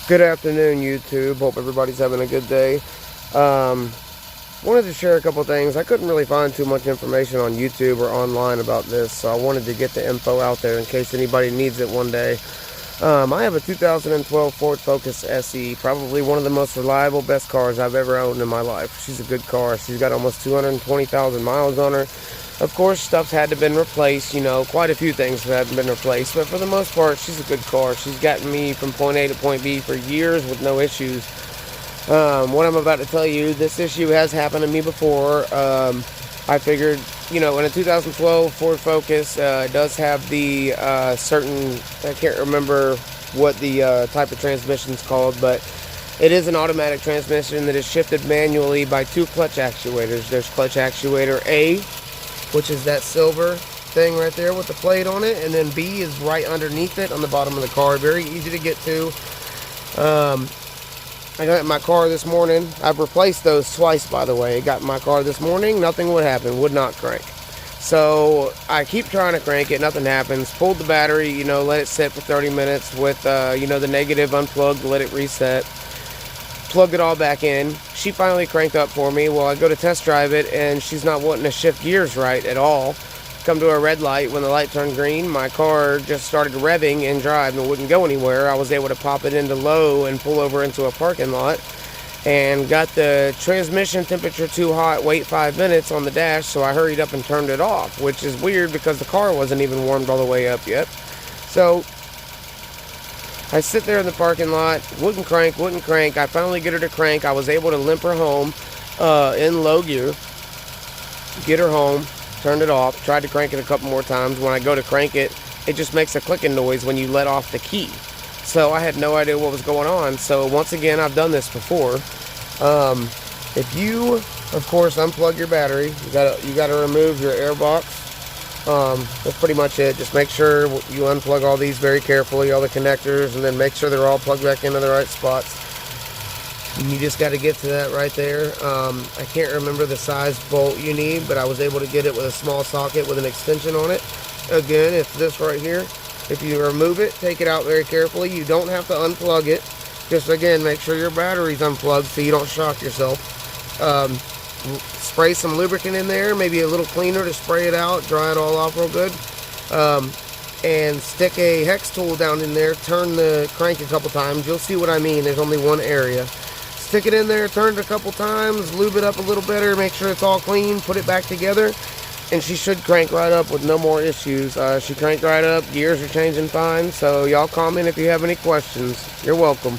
Good afternoon, YouTube. Hope everybody's having a good day. Wanted to share a couple things. I couldn't really find too much information on YouTube or online about this, so I wanted to get the info out there in case anybody needs it one day. I have a 2012 Ford Focus SE, probably one of the most reliable, best cars I've ever owned in my life. She's a good car. She's got almost 220,000 miles on her. Of course, stuff's had to been replaced, quite a few things haven't been replaced, but for the most part, she's a good car. She's gotten me from point A to point B for years with no issues. What I'm about to tell you, this issue has happened to me before. I figured, in a 2012 Ford Focus, it does have the certain, I can't remember what the type of transmission is called, but it is an automatic transmission that is shifted manually by two clutch actuators. There's clutch actuator A, which is that silver thing right there with the plate on it, and then B is right underneath it on the bottom of the car. Very easy to get to. I got in my car this morning. I've replaced those twice, by the way. I got in my car this morning, nothing would happen, would not crank. So I keep trying to crank it, nothing happens. Pulled the battery, let it sit for 30 minutes with, the negative unplugged, let it reset. Plugged it all back in. She finally cranked up for me. Well, I go to test drive it, and she's not wanting to shift gears right at all. Come to a red light. When the light turned green, my car just started revving and drive and wouldn't go anywhere. I was able to pop it into low and pull over into a parking lot, and got the transmission temperature too hot, wait 5 minutes on the dash, so I hurried up and turned it off, which is weird because the car wasn't even warmed all the way up yet. So I sit there in the parking lot, wouldn't crank. I finally get her to crank. I was able to limp her home in low gear, get her home, turned it off, tried to crank it a couple more times. When I go to crank it, it just makes a clicking noise when you let off the key. So I had no idea what was going on. So once again, I've done this before. If you, of course, unplug your battery, you gotta remove your air box. That's pretty much it. Just make sure you unplug all these very carefully, all the connectors, and then make sure they're all plugged back into the right spots. And you just got to get to that right there. I can't remember the size bolt you need, but I was able to get it with a small socket with an extension on it. Again, it's this right here. If you remove it, take it out very carefully. You don't have to unplug it. Just again, make sure your battery's unplugged so you don't shock yourself. Spray some lubricant in there, maybe a little cleaner to spray it out, dry it all off real good, and stick a hex tool down in there. Turn the crank a couple times. You'll see what I mean. There's only one area. Stick it in there, turn it a couple times, lube it up a little better, make sure it's all clean, put it back together, and she should crank right up with no more issues. She cranked right up, gears are changing fine, so y'all comment if you have any questions. You're welcome.